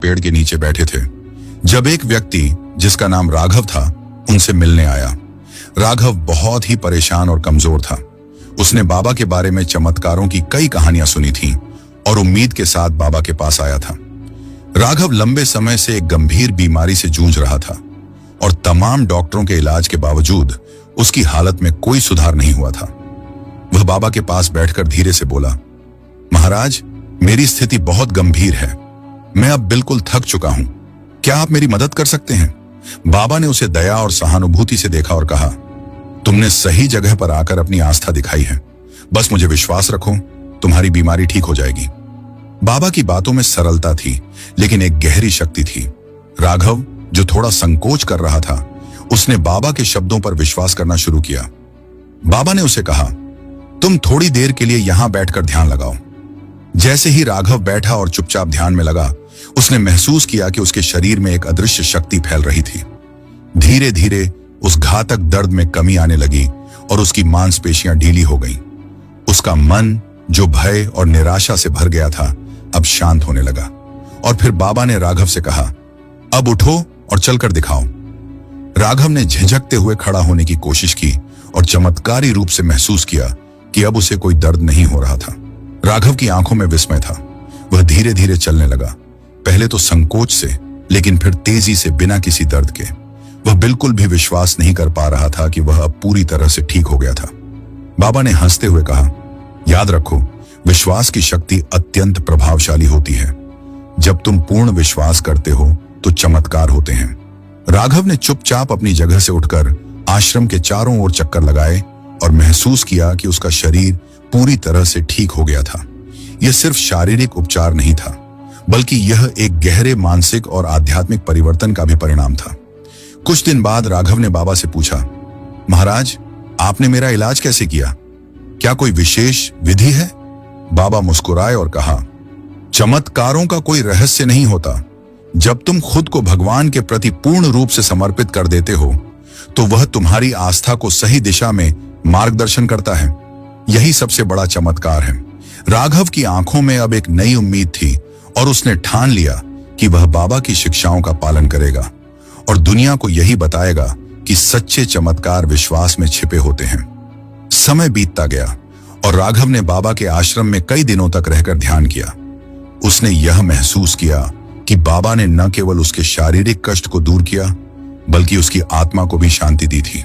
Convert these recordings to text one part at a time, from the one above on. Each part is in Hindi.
पेड़ के नीचे बैठे थे जब एक व्यक्ति जिसका नाम राघव था उनसे मिलने आया। राघव बहुत ही परेशान और कमजोर था। उसने बाबा के बारे में चमत्कारों की कई कहानियां सुनी थीं और उम्मीद के साथ बाबा के पास आया था। राघव लंबे समय से एक गंभीर बीमारी से जूझ रहा था और तमाम डॉक्टरों के इलाज के बावजूद उसकी हालत में कोई सुधार नहीं हुआ था। वह बाबा के पास बैठकर धीरे से बोला, महाराज, मेरी स्थिति बहुत गंभीर है। मैं अब बिल्कुल थक चुका हूं। क्या आप मेरी मदद कर सकते हैं? बाबा ने उसे दया और सहानुभूति से देखा और कहा, तुमने सही जगह पर आकर अपनी आस्था दिखाई है। बस मुझे विश्वास रखो, तुम्हारी बीमारी ठीक हो जाएगी। बाबा की बातों में सरलता थी, लेकिन एक गहरी शक्ति थी। राघव, जो थोड़ा संकोच कर रहा था, उसने बाबा के शब्दों पर विश्वास करना शुरू किया। बाबा ने उसे कहा, तुम थोड़ी देर के लिए यहां बैठकर ध्यान लगाओ। जैसे ही राघव बैठा और चुपचाप ध्यान में लगा, उसने महसूस किया कि उसके शरीर में एक अदृश्य शक्ति फैल रही थी। धीरे धीरे उस घातक दर्द में कमी आने लगी और उसकी मांसपेशियां ढीली हो गईं। उसका मन, जो भय और निराशा से भर गया था, अब शांत होने लगा। और फिर बाबा ने राघव से कहा, अब उठो और चलकर दिखाओ। राघव ने झिझकते हुए खड़ा होने की कोशिश की और चमत्कारी रूप से महसूस किया कि अब उसे कोई दर्द नहीं हो रहा था। राघव की आंखों में विस्मय था। वह धीरे धीरे चलने लगा, पहले तो संकोच से, लेकिन फिर तेजी से, बिना किसी दर्द के। वह बिल्कुल भी विश्वास नहीं कर पा रहा था कि वह अब पूरी तरह से ठीक हो गया था। बाबा ने हंसते हुए कहा, याद रखो, विश्वास की शक्ति अत्यंत प्रभावशाली होती है। जब तुम पूर्ण विश्वास करते हो तो चमत्कार होते हैं। राघव ने चुपचाप अपनी जगह से उठकर आश्रम के चारों ओर चक्कर लगाए और महसूस किया कि उसका शरीर पूरी तरह से ठीक हो गया था। यह सिर्फ शारीरिक उपचार नहीं था, बल्कि यह एक गहरे मानसिक और आध्यात्मिक परिवर्तन का भी परिणाम था। कुछ दिन बाद राघव ने बाबा से पूछा, महाराज, आपने मेरा इलाज कैसे किया? क्या कोई विशेष विधि है? बाबा मुस्कुराए और कहा, चमत्कारों का कोई रहस्य नहीं होता। जब तुम खुद को भगवान के प्रति पूर्ण रूप से समर्पित कर देते हो तो वह तुम्हारी आस्था को सही दिशा में मार्गदर्शन करता है। यही सबसे बड़ा चमत्कार है। राघव की आंखों में अब एक नई उम्मीद थी और उसने ठान लिया कि वह बाबा की शिक्षाओं का पालन करेगा और दुनिया को यही बताएगा कि सच्चे चमत्कार विश्वास में छिपे होते हैं। समय बीतता गया और राघव ने बाबा के आश्रम में कई दिनों तक रहकर ध्यान किया। उसने यह महसूस किया कि बाबा ने न केवल उसके शारीरिक कष्ट को दूर किया, बल्कि उसकी आत्मा को भी शांति दी थी।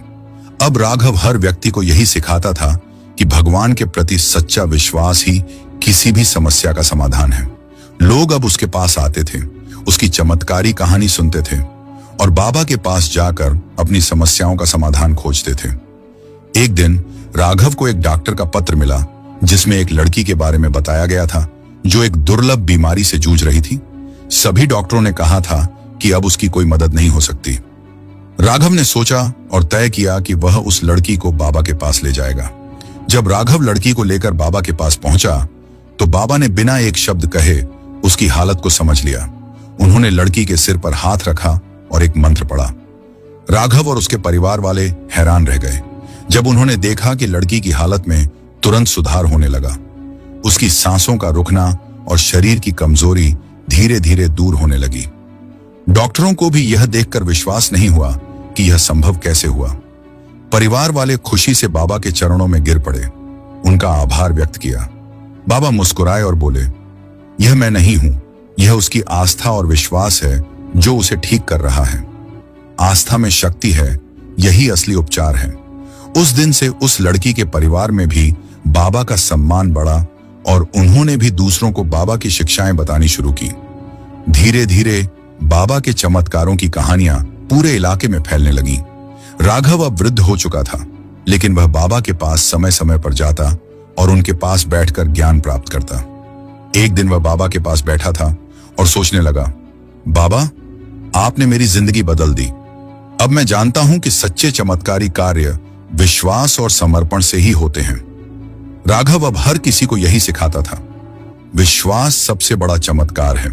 अब राघव हर व्यक्ति को यही सिखाता था कि भगवान के प्रति सच्चा विश्वास ही किसी भी समस्या का समाधान है। लोग अब उसके पास आते थे, उसकी चमत्कारी कहानी सुनते थे और बाबा के पास जाकर अपनी समस्याओं का समाधान खोजते थे। एक दिन राघव को एक डॉक्टर का पत्र मिला जिसमें एक लड़की के बारे में बताया गया था जो एक दुर्लभ बीमारी से जूझ रही थी। सभी डॉक्टरों ने कहा था कि अब उसकी कोई मदद नहीं हो सकती। राघव ने सोचा और तय किया कि वह उस लड़की को बाबा के पास ले जाएगा। जब राघव लड़की को लेकर बाबा के पास पहुंचा तो बाबा ने बिना एक शब्द कहे उसकी हालत को समझ लिया। उन्होंने लड़की के सिर पर हाथ रखा और एक मंत्र पढ़ा। राघव और उसके परिवार वाले हैरान रह गए जब उन्होंने देखा कि लड़की की हालत में तुरंत सुधार होने लगा। उसकी सांसों का रुकना और शरीर की कमजोरी धीरे धीरे दूर होने लगी। डॉक्टरों को भी यह देखकर विश्वास नहीं हुआ कि यह संभव कैसे हुआ। परिवार वाले खुशी से बाबा के चरणों में गिर पड़े, उनका आभार व्यक्त किया। बाबा मुस्कुराए और बोले, यह मैं नहीं हूं, यह उसकी आस्था और विश्वास है जो उसे ठीक कर रहा है। आस्था में शक्ति है, यही असली उपचार है। उस दिन से उस लड़की के परिवार में भी बाबा का सम्मान बढ़ा और उन्होंने भी दूसरों को बाबा की शिक्षाएं बतानी शुरू की। धीरे धीरे बाबा के चमत्कारों की कहानियां पूरे इलाके में फैलने लगीं। राघव अब वृद्ध हो चुका था, लेकिन वह बाबा के पास समय समय पर जाता और उनके पास बैठकर ज्ञान प्राप्त करता। एक दिन वह बाबा के पास बैठा था और सोचने लगा, बाबा, आपने मेरी जिंदगी बदल दी। अब मैं जानता हूं कि सच्चे चमत्कारी कार्य विश्वास और समर्पण से ही होते हैं। राघव अब हर किसी को यही सिखाता था, विश्वास सबसे बड़ा चमत्कार है।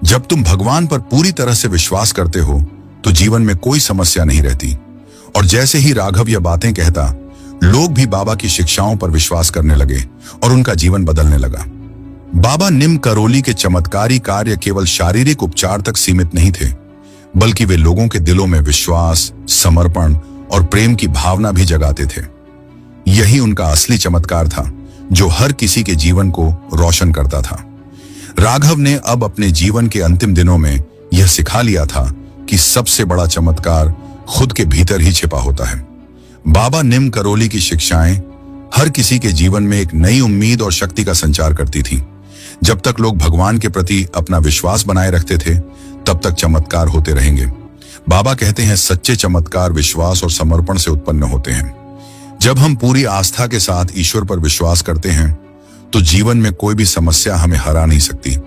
जब तुम भगवान पर पूरी तरह से विश्वास करते हो तो जीवन में कोई समस्या नहीं रहती। और जैसे ही राघव यह बातें कहता, लोग भी बाबा की शिक्षाओं पर विश्वास करने लगे और उनका जीवन बदलने लगा। बाबा निम करोली के चमत्कारी कार्य केवल शारीरिक उपचार तक सीमित नहीं थे, बल्कि वे लोगों के दिलों में विश्वास, समर्पण और प्रेम की भावना भी जगाते थे। यही उनका असली चमत्कार था, जो हर किसी के जीवन को रोशन करता था। राघव ने अब अपने जीवन के अंतिम दिनों में यह सिखा लिया था कि सबसे बड़ा चमत्कार खुद के भीतर ही छिपा होता है। बाबा निम करोली की शिक्षाएं हर किसी के जीवन में एक नई उम्मीद और शक्ति का संचार करती थीं। जब तक लोग भगवान के प्रति अपना विश्वास बनाए रखते थे, तब तक चमत्कार होते रहेंगे। बाबा कहते हैं, सच्चे चमत्कार विश्वास और समर्पण से उत्पन्न होते हैं। जब हम पूरी आस्था के साथ ईश्वर पर विश्वास करते हैं, तो जीवन में कोई भी समस्या हमें हरा नहीं सकती।